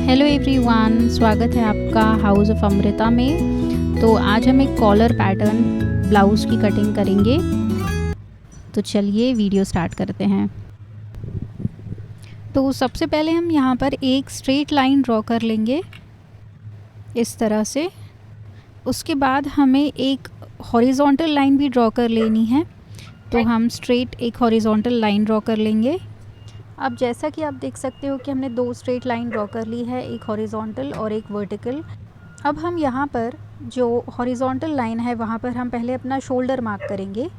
Hello everyone, स्वागत है आपका हाउस ऑफ अमृता में। तो आज हम एक कॉलर पैटर्न ब्लाउज़ की कटिंग करेंगे। तो चलिए वीडियो स्टार्ट करते हैं। तो सबसे पहले हम यहाँ पर एक स्ट्रेट लाइन ड्रॉ कर लेंगे इस तरह से। उसके बाद हमें एक हॉरिजॉन्टल लाइन भी ड्रॉ कर लेनी है। तो हम स्ट्रेट एक हॉरिजॉन्टल लाइन ड्रॉ कर लेंगे। अब जैसा कि आप देख सकते हो कि हमने दो स्ट्रेट लाइन ड्रॉ कर ली है, एक हॉरिजॉन्टल और एक वर्टिकल। अब हम यहाँ पर जो हॉरिजॉन्टल लाइन है वहाँ पर हम पहले अपना शोल्डर मार्क करेंगे।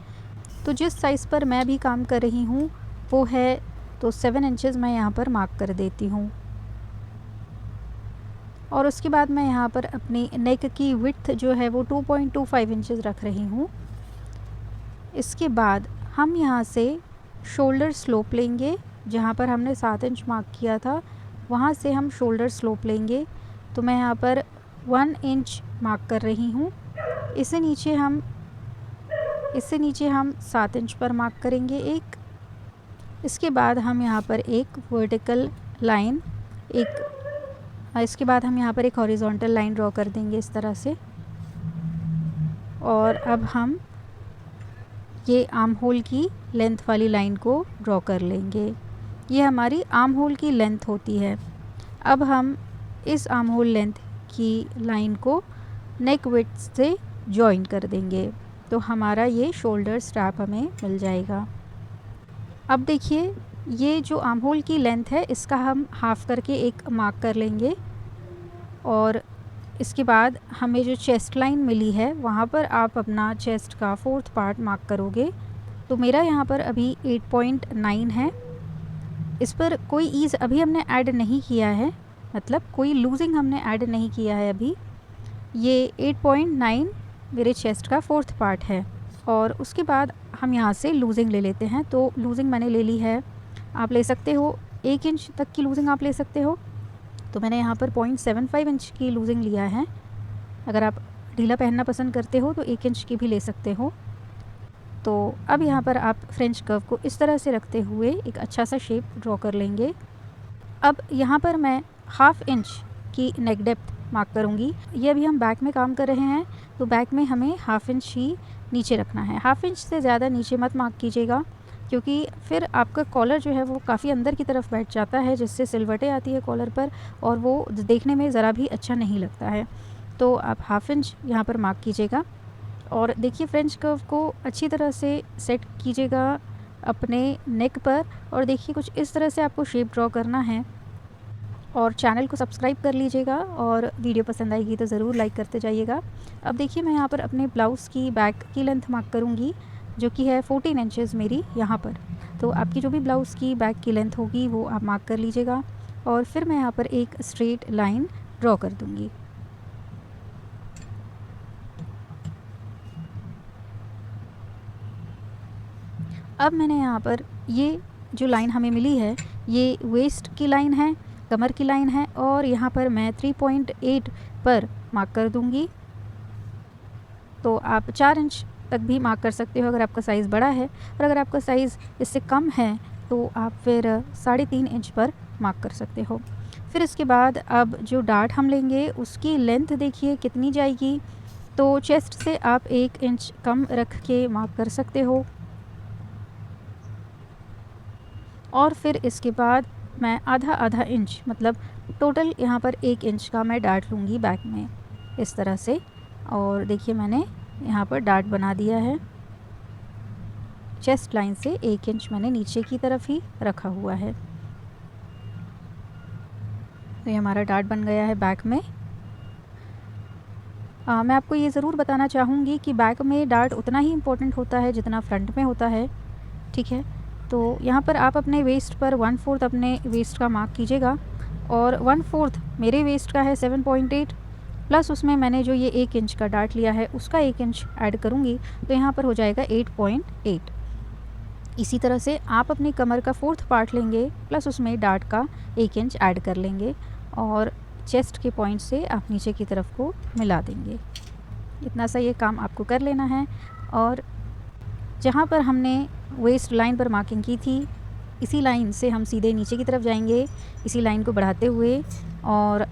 तो जिस साइज़ पर मैं भी काम कर रही हूँ वो है तो 7 इंचज़ मैं यहाँ पर मार्क कर देती हूँ। और उसके बाद मैं यहाँ पर अपनी नेक की विड्थ जो है वो 2.25 इंचज़ रख रही हूँ। इसके बाद हम यहाँ से शोल्डर स्लोप लेंगे। जहाँ पर हमने 7 इंच मार्क किया था वहाँ से हम शोल्डर स्लोप लेंगे। तो मैं यहाँ पर 1 इंच मार्क कर रही हूँ। इससे नीचे हम 7 इंच पर मार्क करेंगे एक। इसके बाद हम यहाँ पर एक वर्टिकल लाइन इसके बाद हम यहाँ पर एक हॉरिजॉन्टल लाइन ड्रॉ कर देंगे इस तरह से। और अब हम ये आर्म होल की लेंथ वाली लाइन को ड्रॉ कर लेंगे। ये हमारी आर्म होल की लेंथ होती है। अब हम इस आर्म होल लेंथ की लाइन को नेक विड्थ से जॉइन कर देंगे। तो हमारा ये शोल्डर स्ट्रैप हमें मिल जाएगा। अब देखिए ये जो आर्म होल की लेंथ है इसका हम हाफ़ करके एक मार्क कर लेंगे। और इसके बाद हमें जो चेस्ट लाइन मिली है वहाँ पर आप अपना चेस्ट का 4th पार्ट मार्क करोगे। तो मेरा यहाँ पर अभी 8.9 है। इस पर कोई ईज़ अभी हमने ऐड नहीं किया है, मतलब कोई लूजिंग हमने ऐड नहीं किया है अभी। ये 8.9 मेरे चेस्ट का 4th पार्ट है। और उसके बाद हम यहाँ से लूजिंग ले लेते हैं। तो लूजिंग मैंने ले ली है, आप ले सकते हो 1 इंच तक की लूजिंग आप ले सकते हो। तो मैंने यहाँ पर 0.75 इंच की लूजिंग लिया है। अगर आप ढीला पहनना पसंद करते हो तो 1 इंच की भी ले सकते हो। तो अब यहाँ पर आप फ्रेंच कर्व को इस तरह से रखते हुए एक अच्छा सा शेप ड्रॉ कर लेंगे। अब यहाँ पर मैं 1/2 इंच की नेक डेप्थ मार्क करूँगी। ये अभी हम बैक में काम कर रहे हैं तो बैक में हमें 1/2 इंच ही नीचे रखना है। 1/2 इंच से ज़्यादा नीचे मत मार्क कीजिएगा, क्योंकि फिर आपका कॉलर जो है वो काफ़ी अंदर की तरफ बैठ जाता है, जिससे सिलवटें आती है कॉलर पर और वो देखने में ज़रा भी अच्छा नहीं लगता है। तो आप 1/2 इंच यहाँ पर मार्क कीजिएगा। और देखिए फ्रेंच कर्व को अच्छी तरह से सेट कीजिएगा अपने नेक पर। और देखिए कुछ इस तरह से आपको शेप ड्रॉ करना है। और चैनल को सब्सक्राइब कर लीजिएगा और वीडियो पसंद आएगी तो ज़रूर लाइक करते जाइएगा। अब देखिए मैं यहाँ पर अपने ब्लाउज़ की बैक की लेंथ मार्क करूँगी, जो कि है 14 इंचज़ मेरी यहाँ पर। तो आपकी जो भी ब्लाउज़ की बैक की लेंथ होगी वो आप मार्क कर लीजिएगा। और फिर मैं यहाँ पर एक स्ट्रेट लाइन ड्रॉ कर दूँगी। अब मैंने यहाँ पर ये जो लाइन हमें मिली है ये वेस्ट की लाइन है, कमर की लाइन है। और यहाँ पर मैं 3.8 पर मार्क कर दूँगी। तो आप 4 इंच तक भी मार्क कर सकते हो अगर आपका साइज़ बड़ा है। और अगर आपका साइज़ इससे कम है तो आप फिर 3.5 इंच पर मार्क कर सकते हो। फिर इसके बाद अब जो डार्ट हम लेंगे उसकी लेंथ देखिए कितनी जाएगी। तो चेस्ट से आप 1 इंच कम रख के मार्क कर सकते हो। और फिर इसके बाद मैं आधा इंच, मतलब टोटल यहाँ पर 1 इंच का मैं डार्ट लूँगी बैक में इस तरह से। और देखिए मैंने यहाँ पर डार्ट बना दिया है। चेस्ट लाइन से 1 इंच मैंने नीचे की तरफ ही रखा हुआ है। तो ये हमारा डार्ट बन गया है बैक में। मैं आपको ये ज़रूर बताना चाहूँगी कि बैक में डार्ट उतना ही इम्पोर्टेंट होता है जितना फ्रंट में होता है, ठीक है। तो यहाँ पर आप अपने वेस्ट पर 1/4 अपने वेस्ट का मार्क कीजिएगा। और 1/4 मेरे वेस्ट का है 7.8, प्लस उसमें मैंने जो ये 1 इंच का डार्ट लिया है उसका 1 इंच ऐड करूँगी तो यहाँ पर हो जाएगा 8.8। इसी तरह से आप अपनी कमर का 4th पार्ट लेंगे, प्लस उसमें डार्ट का 1 इंच ऐड कर लेंगे और चेस्ट के पॉइंट से आप नीचे की तरफ को मिला देंगे। इतना सा ये काम आपको कर लेना है। और जहाँ पर हमने वेस्ट लाइन पर मार्किंग की थी इसी लाइन से हम सीधे नीचे की तरफ जाएंगे। इसी लाइन को बढ़ाते हुए और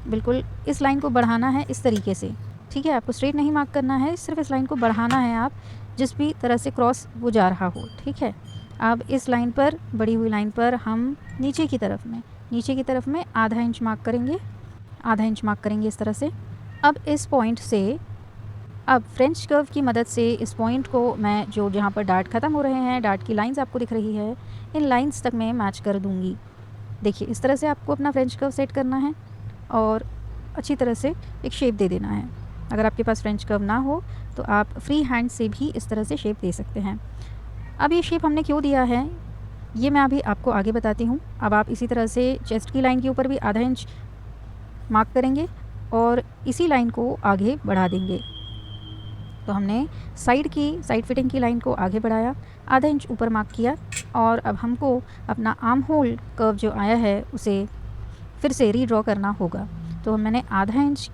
बिल्कुल इस लाइन को बढ़ाना है इस तरीके से, ठीक है। आपको स्ट्रेट नहीं मार्क करना है, सिर्फ इस लाइन को बढ़ाना है आप जिस भी तरह से क्रॉस वो जा रहा हो, ठीक है। अब इस लाइन पर, बढ़ी हुई लाइन पर हम नीचे की तरफ में आधा इंच मार्क करेंगे, आधा इंच मार्क करेंगे इस तरह से। अब इस पॉइंट से, अब फ्रेंच कर्व की मदद से इस पॉइंट को मैं जो जहाँ पर डार्ट ख़त्म हो रहे हैं, डार्ट की लाइंस आपको दिख रही है, इन लाइंस तक मैं मैच कर दूँगी। देखिए इस तरह से आपको अपना फ्रेंच कर्व सेट करना है और अच्छी तरह से एक शेप दे देना है। अगर आपके पास फ्रेंच कर्व ना हो तो आप फ्री हैंड से भी इस तरह से शेप दे सकते हैं। अब ये शेप हमने क्यों दिया है ये मैं अभी आपको आगे बताती हूँ। अब आप इसी तरह से चेस्ट की लाइन के ऊपर भी आधा इंच मार्क करेंगे और इसी लाइन को आगे बढ़ा देंगे। तो हमने साइड फिटिंग की लाइन को आगे बढ़ाया, आधा इंच ऊपर मार्क किया और अब हमको अपना आर्म होल कर्व जो आया है उसे फिर से रीड्रॉ करना होगा। तो मैंने आधा इंच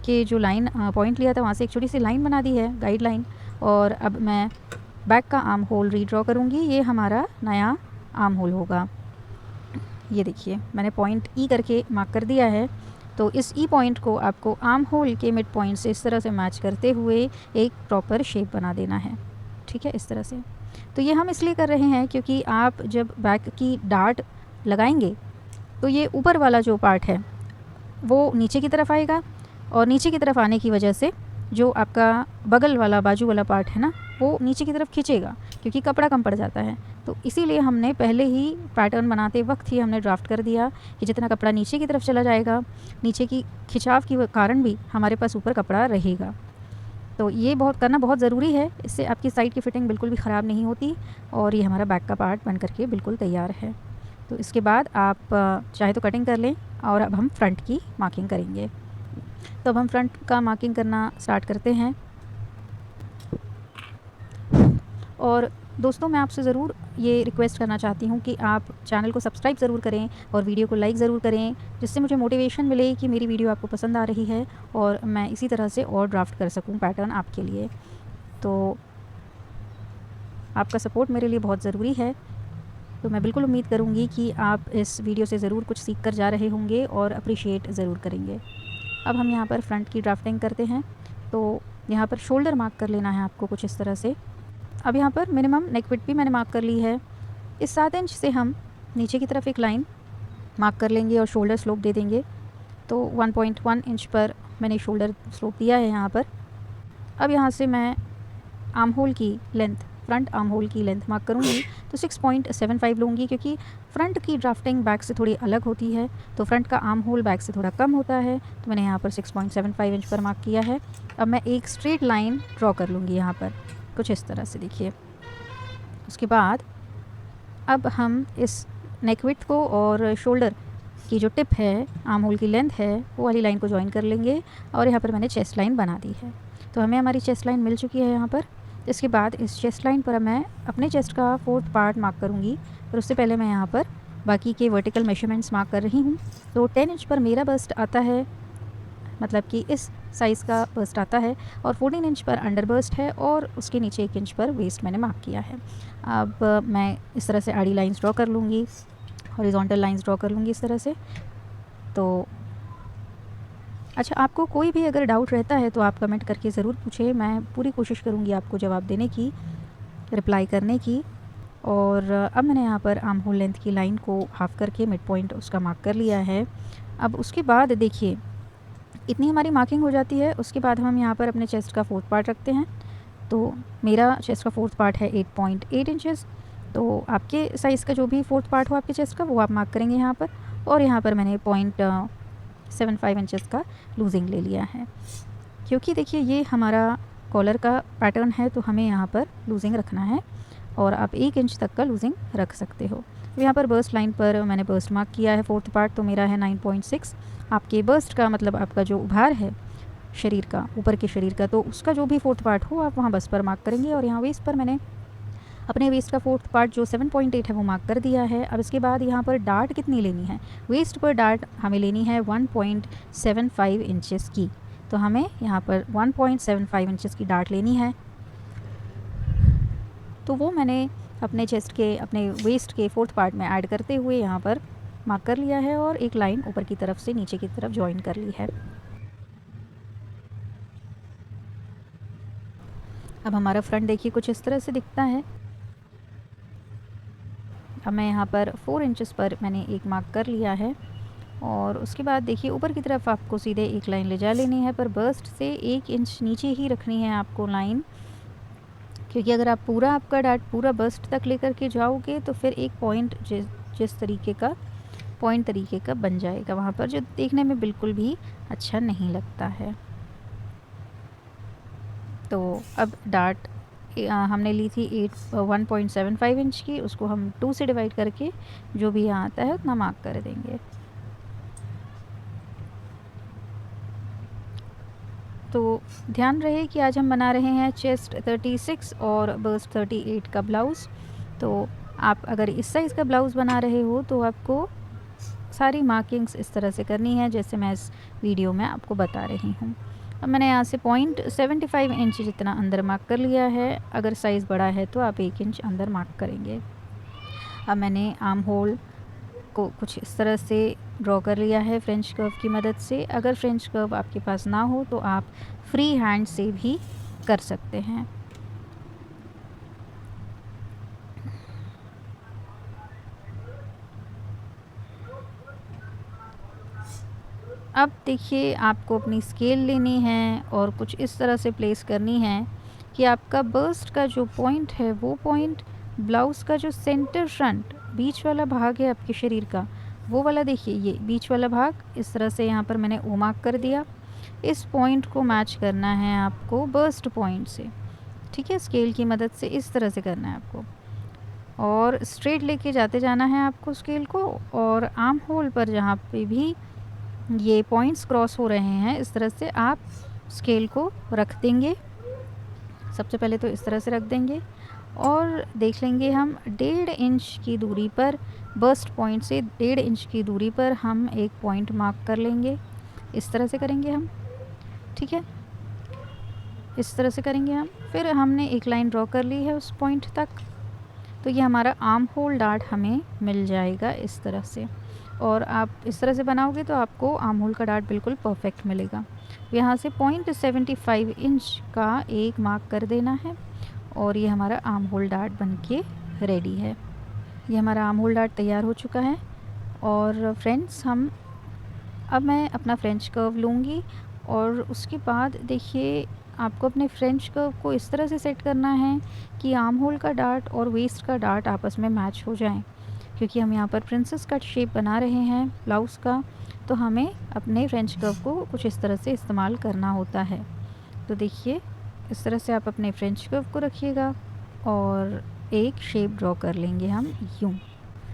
के जो लाइन पॉइंट लिया था वहाँ से एक छोटी सी लाइन बना दी है, गाइड लाइन, और अब मैं बैक का आर्म होल रीड्रॉ करूँगी। ये हमारा नया आर्म होल होगा। ये देखिए मैंने पॉइंट ई करके मार्क कर दिया है। तो इस ई पॉइंट को आपको आर्म होल के मिड पॉइंट से इस तरह से मैच करते हुए एक प्रॉपर शेप बना देना है, ठीक है, इस तरह से। तो ये हम इसलिए कर रहे हैं क्योंकि आप जब बैक की डार्ट लगाएंगे तो ये ऊपर वाला जो पार्ट है वो नीचे की तरफ आएगा और नीचे की तरफ आने की वजह से जो आपका बगल वाला, बाजू वाला पार्ट है ना, वो नीचे की तरफ खींचेगा क्योंकि कपड़ा कम पड़ जाता है। तो इसीलिए हमने पहले ही पैटर्न बनाते वक्त ही हमने ड्राफ्ट कर दिया कि जितना कपड़ा नीचे की तरफ चला जाएगा, नीचे की खिंचाव के कारण भी हमारे पास ऊपर कपड़ा रहेगा। तो ये करना बहुत ज़रूरी है, इससे आपकी साइड की फ़िटिंग बिल्कुल भी ख़राब नहीं होती और ये हमारा बैक का पार्ट बन करके बिल्कुल तैयार है। तो इसके बाद आप चाहे तो कटिंग कर लें और अब हम फ्रंट की मार्किंग करेंगे। तो अब हम फ्रंट का मार्किंग करना स्टार्ट करते हैं। और दोस्तों मैं आपसे ज़रूर ये रिक्वेस्ट करना चाहती हूँ कि आप चैनल को सब्सक्राइब ज़रूर करें और वीडियो को लाइक ज़रूर करें, जिससे मुझे मोटिवेशन मिले कि मेरी वीडियो आपको पसंद आ रही है और मैं इसी तरह से और ड्राफ्ट कर सकूँ पैटर्न आपके लिए। तो आपका सपोर्ट मेरे लिए बहुत ज़रूरी है। तो मैं बिल्कुल उम्मीद करूँगी कि आप इस वीडियो से ज़रूर कुछ सीख कर जा रहे होंगे और अप्रिशिएट ज़रूर करेंगे। अब हम यहाँ पर फ्रंट की ड्राफ्टिंग करते हैं। तो यहाँ पर शोल्डर मार्क कर लेना है आपको कुछ इस तरह से। अब यहाँ पर मिनिमम नेक विड्थ भी मैंने मार्क कर ली है। इस 7 इंच से हम नीचे की तरफ एक लाइन मार्क कर लेंगे और शोल्डर स्लोप दे देंगे। तो 1.1 इंच पर मैंने शोल्डर स्लोप दिया है यहाँ पर। अब यहाँ से मैं आर्म होल की लेंथ, फ्रंट आर्म होल की लेंथ मार्क करूँगी तो 6.75 लूँगी क्योंकि फ्रंट की ड्राफ्टिंग बैक से थोड़ी अलग होती है। तो फ्रंट का आर्म होल बैक से थोड़ा कम होता है, तो मैंने यहाँ पर 6.75 इंच पर मार्क किया है। अब मैं एक स्ट्रेट लाइन ड्रॉ कर लूँगी यहाँ पर कुछ इस तरह से, देखिए। उसके बाद अब हम इस नेक विड्थ को और शोल्डर की जो टिप है, आर्म होल की लेंथ है, वो वाली लाइन को ज्वाइन कर लेंगे और यहाँ पर मैंने चेस्ट लाइन बना दी है। तो हमें हमारी चेस्ट लाइन मिल चुकी है यहाँ पर। इसके बाद इस चेस्ट लाइन पर मैं अपने चेस्ट का 4th पार्ट मार्क करूँगी, पर उससे पहले मैं यहाँ पर बाकी के वर्टिकल मेजरमेंट्स मार्क कर रही हूँ। तो 10 इंच पर मेरा बस्ट आता है, मतलब कि इस साइज़ का बस्ट आता है, और 14 इंच पर अंडर बस्ट है और उसके नीचे 1 इंच पर वेस्ट मैंने मार्क किया है। अब मैं इस तरह से आड़ी लाइंस ड्रॉ कर लूँगी, हॉरिजॉन्टल लाइंस ड्रॉ कर लूँगी इस तरह से। तो अच्छा, आपको कोई भी अगर डाउट रहता है तो आप कमेंट करके ज़रूर पूछें, मैं पूरी कोशिश करूँगी आपको जवाब देने की, रिप्लाई करने की। और अब मैंने यहाँ पर आर्म होल लेंथ की लाइन को हाफ करके मिड पॉइंट उसका मार्क कर लिया है। अब उसके बाद देखिए इतनी हमारी मार्किंग हो जाती है। उसके बाद हम यहाँ पर अपने चेस्ट का 4th पार्ट रखते हैं। तो मेरा चेस्ट का 4th पार्ट है 8.8 इंचेस। तो आपके साइज़ का जो भी 4th पार्ट हो आपके चेस्ट का, वो आप मार्क करेंगे यहाँ पर। और यहाँ पर मैंने 0.75 इंचेस का लूजिंग ले लिया है, क्योंकि देखिए ये हमारा कॉलर का पैटर्न है तो हमें यहाँ पर लूजिंग रखना है और आप 1 इंच तक का लूजिंग रख सकते हो। तो यहाँ पर बस्ट लाइन पर मैंने बस्ट मार्क किया है 4th पार्ट, तो मेरा है 9.6। आपके बस्ट का मतलब आपका जो उभार है शरीर का, ऊपर के शरीर का, तो उसका जो भी 4th पार्ट हो आप वहाँ बस्ट पर मार्क करेंगे। और यहाँ वेस्ट पर मैंने अपने वेस्ट का 4th पार्ट जो 7.8 है वो मार्क कर दिया है। अब इसके बाद यहाँ पर डार्ट कितनी लेनी है, वेस्ट पर डार्ट हमें लेनी है 1.75 इंचेस की। तो हमें यहाँ पर 1.75 इंचेस की डार्ट लेनी है। तो वो मैंने अपने चेस्ट के, अपने वेस्ट के 4th पार्ट में ऐड करते हुए यहाँ पर मार्क कर लिया है और एक लाइन ऊपर की तरफ से नीचे की तरफ ज्वाइन कर ली है। अब हमारा फ्रंट देखिए कुछ इस तरह से दिखता है। अब मैं यहाँ पर 4 इंचेस पर मैंने एक मार्क कर लिया है और उसके बाद देखिए ऊपर की तरफ आपको सीधे एक लाइन ले जा लेनी है, पर बस्ट से 1 इंच नीचे ही रखनी है आपको लाइन, क्योंकि अगर आप पूरा आपका डार्ट पूरा बस्ट तक लेकर के जाओगे तो फिर एक पॉइंट जिस तरीके का पॉइंट तरीके का बन जाएगा वहाँ पर, जो देखने में बिल्कुल भी अच्छा नहीं लगता है। तो अब डार्ट हमने ली थी 1.75 इंच की, उसको हम 2 से डिवाइड करके जो भी यहाँ आता है उतना मार्क कर देंगे। तो ध्यान रहे कि आज हम बना रहे हैं चेस्ट 36 और बस्ट 38 का ब्लाउज़। तो आप अगर इस साइज़ का ब्लाउज़ बना रहे हो तो आपको सारी मार्किंग्स इस तरह से करनी है जैसे मैं इस वीडियो में आपको बता रही हूँ। अब मैंने यहाँ से 0.75 इंच जितना अंदर मार्क कर लिया है। अगर साइज़ बड़ा है तो आप 1 इंच अंदर मार्क करेंगे। अब मैंने आर्म होल को कुछ इस तरह से ड्रॉ कर लिया है फ्रेंच कर्व की मदद से। अगर फ्रेंच कर्व आपके पास ना हो तो आप फ्री हैंड से भी कर सकते हैं। अब देखिए आपको अपनी स्केल लेनी है और कुछ इस तरह से प्लेस करनी है कि आपका बस्ट का जो पॉइंट है वो पॉइंट ब्लाउज़ का जो सेंटर फ्रंट बीच वाला भाग है आपके शरीर का, वो वाला देखिए, ये बीच वाला भाग इस तरह से यहाँ पर मैंने ओ मार्क कर दिया। इस पॉइंट को मैच करना है आपको बस्ट पॉइंट से, ठीक है। स्केल की मदद से इस तरह से करना है आपको और स्ट्रेट लेके जाते जाना है आपको स्केल को। और आर्म होल पर जहाँ पे भी ये पॉइंट्स क्रॉस हो रहे हैं इस तरह से आप स्केल को रख देंगे। सबसे पहले तो इस तरह से रख देंगे और देख लेंगे हम 1.5 इंच की दूरी पर, बस्ट पॉइंट से 1.5 इंच की दूरी पर हम एक पॉइंट मार्क कर लेंगे। इस तरह से करेंगे हम, ठीक है, इस तरह से करेंगे हम। फिर हमने एक लाइन ड्रॉ कर ली है उस पॉइंट तक, तो ये हमारा आर्म होल डार्ट हमें मिल जाएगा इस तरह से। और आप इस तरह से बनाओगे तो आपको आर्म होल का डार्ट बिल्कुल परफेक्ट मिलेगा। यहाँ से 0.75 इंच का एक मार्क कर देना है और ये हमारा आर्म होल डार्ट बनके रेडी है। ये हमारा आर्म होल डार्ट तैयार हो चुका है। और फ्रेंड्स, अब मैं अपना फ्रेंच कर्व लूँगी और उसके बाद देखिए आपको अपने फ्रेंच कर्व को इस तरह से सेट करना है कि आर्म होल का डार्ट और वेस्ट का डार्ट आपस में मैच हो जाएं, क्योंकि हम यहाँ पर प्रिंसेस कट शेप बना रहे हैं ब्लाउज़ का, तो हमें अपने फ्रेंच कर्व को कुछ इस तरह से इस्तेमाल करना होता है। तो देखिए इस तरह से आप अपने फ्रेंच कर्व को रखिएगा और एक शेप ड्रॉ कर लेंगे हम यूँ,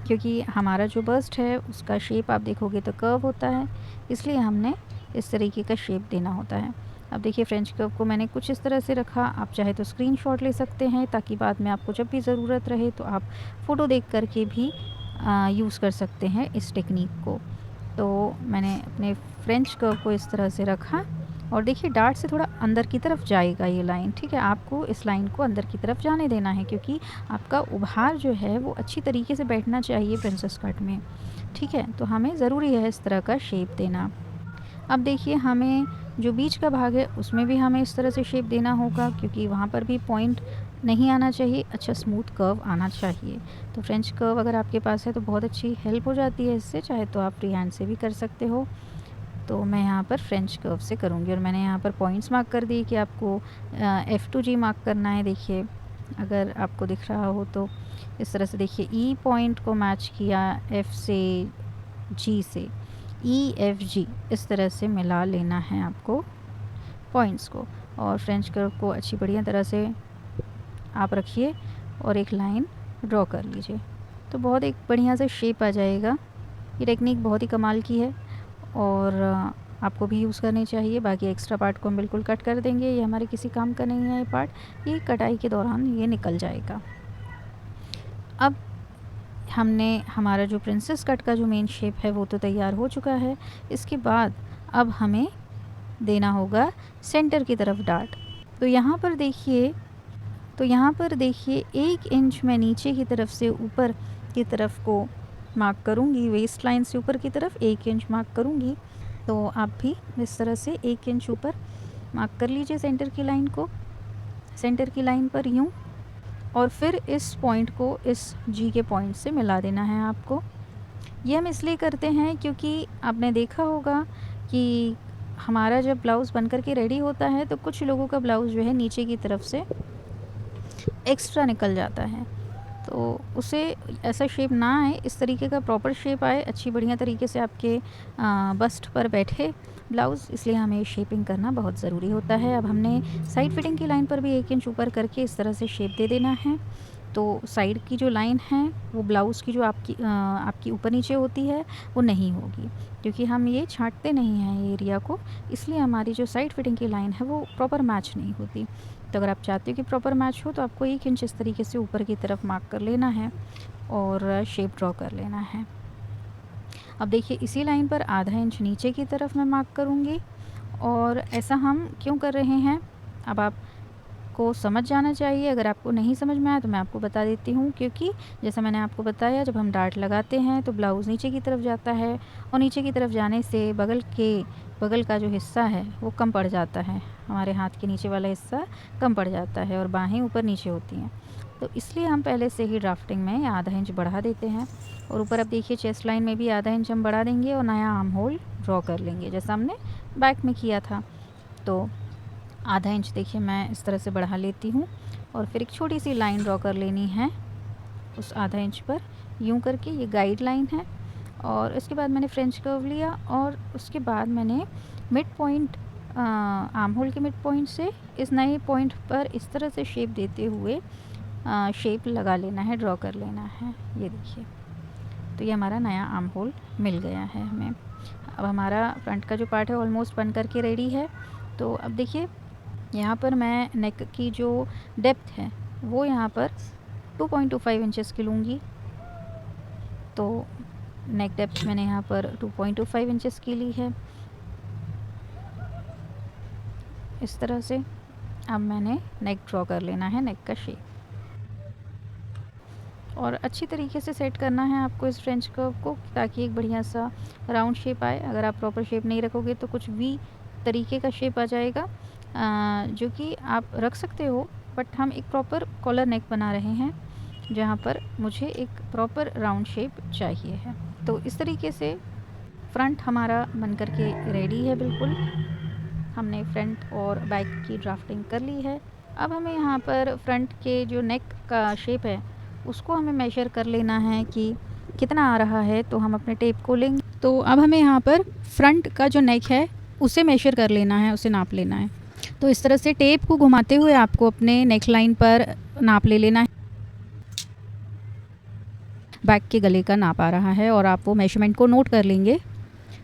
क्योंकि हमारा जो बस्ट है उसका शेप आप देखोगे तो कर्व होता है, इसलिए हमने इस तरीके का शेप देना होता है। अब देखिए फ्रेंच कर्व को मैंने कुछ इस तरह से रखा। आप चाहे तो स्क्रीनशॉट ले सकते हैं ताकि बाद में आपको जब भी ज़रूरत रहे तो आप फ़ोटो देख कर के भी यूज़ कर सकते हैं इस टेक्निक को। तो मैंने अपने फ्रेंच कर्व को इस तरह से रखा और देखिए डार्ट से थोड़ा अंदर की तरफ जाएगा ये लाइन, ठीक है। आपको इस लाइन को अंदर की तरफ जाने देना है क्योंकि आपका उभार जो है वो अच्छी तरीके से बैठना चाहिए प्रिंसेस कट में, ठीक है। तो हमें ज़रूरी है इस तरह का शेप देना। अब देखिए हमें जो बीच का भाग है उसमें भी हमें इस तरह से शेप देना होगा, क्योंकि वहाँ पर भी पॉइंट नहीं आना चाहिए, अच्छा स्मूथ कर्व आना चाहिए। तो फ्रेंच कर्व अगर आपके पास है तो बहुत अच्छी हेल्प हो जाती है इससे, चाहे तो आप फ्री हैंड से भी कर सकते हो। तो मैं यहाँ पर फ्रेंच कर्व से करूँगी और मैंने यहाँ पर पॉइंट्स मार्क कर दिए कि आपको F2G मार्क करना है। देखिए अगर आपको दिख रहा हो तो इस तरह से देखिए E पॉइंट को मैच किया F से, G से, EFG इस तरह से मिला लेना है आपको पॉइंट्स को। और फ्रेंच कर्व को अच्छी बढ़िया तरह से आप रखिए और एक लाइन ड्रॉ कर लीजिए, तो बहुत एक बढ़िया से शेप आ जाएगा। ये टेक्निक बहुत ही कमाल की है और आपको भी यूज़ करनी चाहिए। बाकी एक्स्ट्रा पार्ट को हम बिल्कुल कट कर देंगे, ये हमारे किसी काम का नहीं है ये पार्ट, ये कटाई के दौरान ये निकल जाएगा। अब हमने हमारा जो प्रिंसेस कट का जो मेन शेप है वो तो तैयार हो चुका है। इसके बाद अब हमें देना होगा सेंटर की तरफ डार्ट। तो यहाँ पर देखिए 1 इंच मैं नीचे की तरफ से ऊपर की तरफ को मार्क करूँगी वेस्ट लाइन से ऊपर की तरफ 1 इंच मार्क करूँगी। तो आप भी इस तरह से 1 इंच ऊपर मार्क कर लीजिए सेंटर की लाइन को, सेंटर की लाइन पर यूँ, और फिर इस पॉइंट को इस जी के पॉइंट से मिला देना है आपको। ये हम इसलिए करते हैं क्योंकि आपने देखा होगा कि हमारा जब ब्लाउज़ बन कर के रेडी होता है तो कुछ लोगों का ब्लाउज़ जो है नीचे की तरफ से एक्स्ट्रा निकल जाता है, तो उसे ऐसा शेप ना आए, इस तरीके का प्रॉपर शेप आए, अच्छी बढ़िया तरीके से आपके बस्ट पर बैठे ब्लाउज़, इसलिए हमें शेपिंग करना बहुत ज़रूरी होता है। अब हमने साइड फिटिंग की लाइन पर भी 1 इंच ऊपर करके इस तरह से शेप दे देना है। तो साइड की जो लाइन है वो ब्लाउज़ की जो आपकी ऊपर नीचे होती है वो नहीं होगी, क्योंकि हम ये छाँटते नहीं हैं ये एरिया को, इसलिए हमारी जो साइड फिटिंग की लाइन है वो प्रॉपर मैच नहीं होती। तो अगर आप चाहते हो कि प्रॉपर मैच हो तो आपको 1 इंच इस तरीके से ऊपर की तरफ मार्क कर लेना है और शेप ड्रॉ कर लेना है। अब देखिए इसी लाइन पर आधा इंच नीचे की तरफ मैं मार्क करूँगी, और ऐसा हम क्यों कर रहे हैं अब आपको समझ जाना चाहिए। अगर आपको नहीं समझ में आया तो मैं आपको बता देती हूँ, क्योंकि जैसा मैंने आपको बताया जब हम डार्ट लगाते हैं तो ब्लाउज़ नीचे की तरफ जाता है, और नीचे की तरफ जाने से बगल का जो हिस्सा है वो कम पड़ जाता है, हमारे हाथ के नीचे वाला हिस्सा कम पड़ जाता है और बाहें ऊपर नीचे होती हैं। तो इसलिए हम पहले से ही ड्राफ्टिंग में आधा इंच बढ़ा देते हैं, और ऊपर अब देखिए चेस्ट लाइन में भी आधा इंच हम बढ़ा देंगे और नया आर्म होल ड्रॉ कर लेंगे जैसा हमने बैक में किया था। तो आधा इंच देखिए मैं इस तरह से बढ़ा लेती हूँ, और फिर एक छोटी सी लाइन ड्रॉ कर लेनी है उस आधा इंच पर, यूँ करके, ये गाइड लाइन है। और इसके बाद मैंने फ्रेंच कर्व लिया, और उसके बाद मैंने मिड पॉइंट आर्म होल के मिड पॉइंट से इस नए पॉइंट पर इस तरह से शेप देते हुए शेप लगा लेना है, ड्रॉ कर लेना है। ये देखिए, तो ये हमारा नया आर्म होल मिल गया है हमें। अब हमारा फ्रंट का जो पार्ट है ऑलमोस्ट बन करके रेडी है। तो अब देखिए यहाँ पर मैं नेक की जो डेप्थ है वो यहाँ पर 2.25 इंचेस की लूँगी। तो नेक डेप्थ मैंने यहाँ पर 2.25 इंचेस की ली है इस तरह से। अब मैंने नेक ड्रॉ कर लेना है, नेक का शेप, और अच्छी तरीके से सेट करना है आपको इस फ्रेंच कर्व को, ताकि एक बढ़िया सा राउंड शेप आए। अगर आप प्रॉपर शेप नहीं रखोगे तो कुछ वी तरीके का शेप आ जाएगा, जो कि आप रख सकते हो, बट हम एक प्रॉपर कॉलर नेक बना रहे हैं जहाँ पर मुझे एक प्रॉपर राउंड शेप चाहिए है। तो इस तरीके से फ्रंट हमारा बन कर के रेडी है बिल्कुल। हमने फ्रंट और बैक की ड्राफ्टिंग कर ली है। अब हमें यहाँ पर फ्रंट के जो नेक का शेप है उसको हमें मेजर कर लेना है कि कितना आ रहा है। तो हम अपने टेप को लेंगे। तो अब हमें यहाँ पर फ्रंट का जो नेक है उसे मेजर कर लेना है, उसे नाप लेना है। तो इस तरह से टेप को घुमाते हुए आपको अपने नेक लाइन पर नाप ले लेना है। बैक के गले का नाप आ रहा है और आप वो मेजरमेंट को नोट कर लेंगे।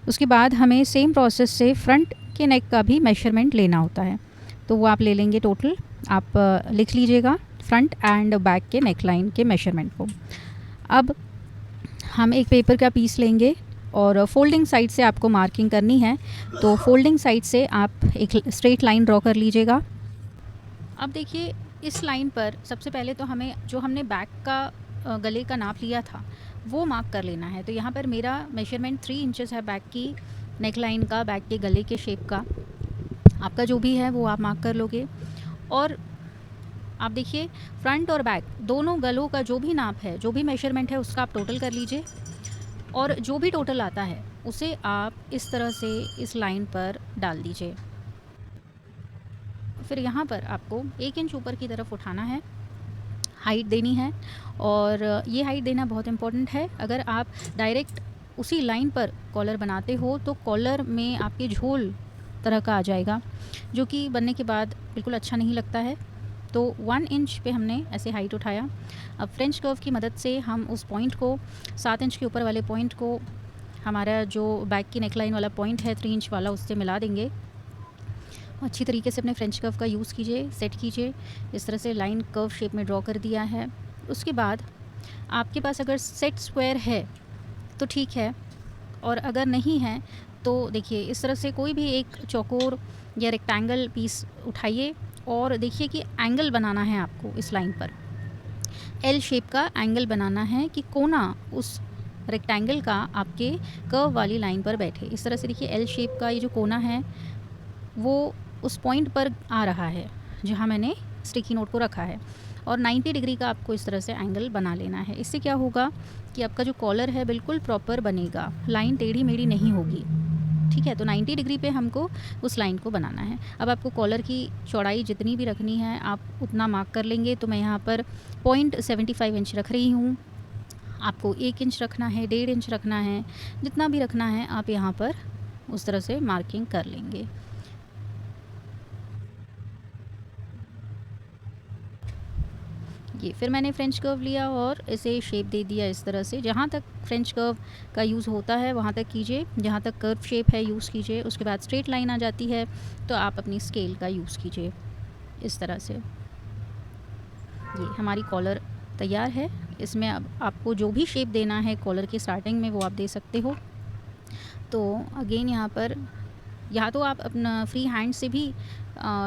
उसके बाद हमें सेम प्रोसेस से फ्रंट के नेक का भी मेजरमेंट लेना होता है, तो वो आप ले लेंगे। टोटल आप लिख लीजिएगा फ्रंट एंड बैक के नेक लाइन के मेजरमेंट को। अब हम एक पेपर का पीस लेंगे और फोल्डिंग साइड से आपको मार्किंग करनी है। तो फोल्डिंग साइड से आप एक स्ट्रेट लाइन ड्रॉ कर लीजिएगा। अब देखिए इस लाइन पर सबसे पहले तो हमें जो हमने बैक का गले का नाप लिया था वो मार्क कर लेना है। तो यहाँ पर मेरा मेजरमेंट 3 इंचेस है बैक की नेक लाइन का, बैक के गले के शेप का। आपका जो भी है वो आप मार्क कर लोगे। और आप देखिए फ्रंट और बैक दोनों गलों का जो भी नाप है, जो भी मेजरमेंट है, उसका आप टोटल कर लीजिए, और जो भी टोटल आता है उसे आप इस तरह से इस लाइन पर डाल दीजिए। फिर यहाँ पर आपको 1 इंच ऊपर की तरफ उठाना है, हाइट देनी है, और ये हाइट देना बहुत इम्पोर्टेंट है। अगर आप डायरेक्ट उसी लाइन पर कॉलर बनाते हो तो कॉलर में आपके झोल तरह का आ जाएगा, जो कि बनने के बाद बिल्कुल अच्छा नहीं लगता है। तो 1 इंच पे हमने ऐसे हाइट उठाया। अब फ्रेंच कर्व की मदद से हम उस पॉइंट को, 7 इंच के ऊपर वाले पॉइंट को, हमारा जो बैक की नेकलाइन वाला पॉइंट है 3 इंच वाला, उससे मिला देंगे। अच्छी तरीके से अपने फ्रेंच कर्व का यूज़ कीजिए, सेट कीजिए। इस तरह से लाइन कर्व शेप में ड्रॉ कर दिया है। उसके बाद आपके पास अगर सेट स्क्वायर है तो ठीक है, और अगर नहीं है तो देखिए इस तरह से कोई भी एक चौकोर या रेक्टेंगल पीस उठाइए, और देखिए कि एंगल बनाना है आपको इस लाइन पर। एल शेप का एंगल बनाना है कि कोना उस रेक्टेंगल का आपके कर्व वाली लाइन पर बैठे। इस तरह से देखिए एल शेप का ये जो कोना है वो उस पॉइंट पर आ रहा है जहाँ मैंने स्टिकी नोट को रखा है, और 90 डिग्री का आपको इस तरह से एंगल बना लेना है। इससे क्या होगा कि आपका जो कॉलर है बिल्कुल प्रॉपर बनेगा, लाइन टेढ़ी मेढ़ी नहीं होगी। ठीक है, तो 90 डिग्री पे हमको उस लाइन को बनाना है। अब आपको कॉलर की चौड़ाई जितनी भी रखनी है आप उतना मार्क कर लेंगे। तो मैं यहाँ पर 0.75 इंच रख रही हूँ। आपको 1 इंच रखना है, 1.5 इंच रखना है, जितना भी रखना है आप यहाँ पर उस तरह से मार्किंग कर लेंगे। ये फिर मैंने फ्रेंच कर्व लिया और इसे शेप दे दिया इस तरह से। जहाँ तक फ्रेंच कर्व का यूज़ होता है वहाँ तक कीजिए, जहाँ तक कर्व शेप है यूज़ कीजिए। उसके बाद स्ट्रेट लाइन आ जाती है तो आप अपनी स्केल का यूज़ कीजिए इस तरह से। ये हमारी कॉलर तैयार है। इसमें अब आपको जो भी शेप देना है कॉलर की स्टार्टिंग में वो आप दे सकते हो। तो अगेन यहाँ पर या तो आप अपना फ्री हैंड से भी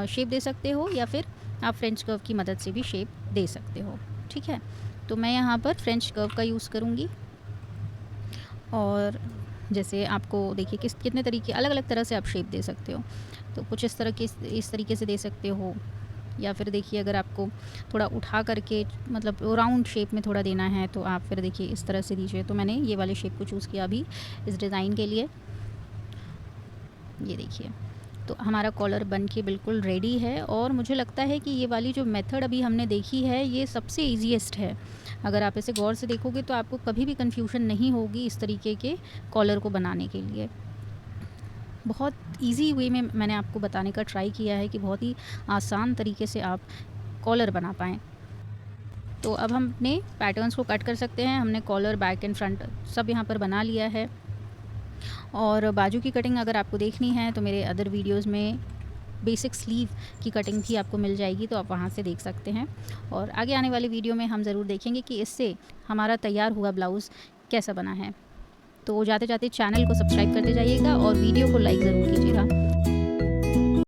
शेप दे सकते हो या फिर आप फ्रेंच कर्व की मदद से भी शेप दे सकते हो। ठीक है, तो मैं यहाँ पर फ्रेंच कर्व का यूज़ करूँगी। और जैसे आपको देखिए कितने तरीके अलग अलग तरह से आप शेप दे सकते हो। तो कुछ इस तरीके से दे सकते हो, या फिर देखिए अगर आपको थोड़ा उठा करके मतलब राउंड शेप में थोड़ा देना है तो आप फिर देखिए इस तरह से दीजिए। तो मैंने ये वाले शेप को चूज़ किया अभी इस डिज़ाइन के लिए। ये देखिए, तो हमारा कॉलर बन के बिल्कुल रेडी है। और मुझे लगता है कि ये वाली जो मेथड अभी हमने देखी है ये सबसे ईजीएस्ट है। अगर आप इसे गौर से देखोगे तो आपको कभी भी कन्फ्यूजन नहीं होगी इस तरीके के कॉलर को बनाने के लिए। बहुत इजी वे में मैंने आपको बताने का ट्राई किया है कि बहुत ही आसान तरीके से आप कॉलर बना पाएँ। तो अब हम अपने पैटर्न्स को कट कर सकते हैं। हमने कॉलर, बैक एंड फ्रंट सब यहाँ पर बना लिया है। और बाजू की कटिंग अगर आपको देखनी है तो मेरे अदर वीडियोस में बेसिक स्लीव की कटिंग भी आपको मिल जाएगी, तो आप वहाँ से देख सकते हैं। और आगे आने वाले वीडियो में हम ज़रूर देखेंगे कि इससे हमारा तैयार हुआ ब्लाउज़ कैसा बना है। तो जाते जाते चैनल को सब्सक्राइब करते जाइएगा और वीडियो को लाइक ज़रूर कीजिएगा।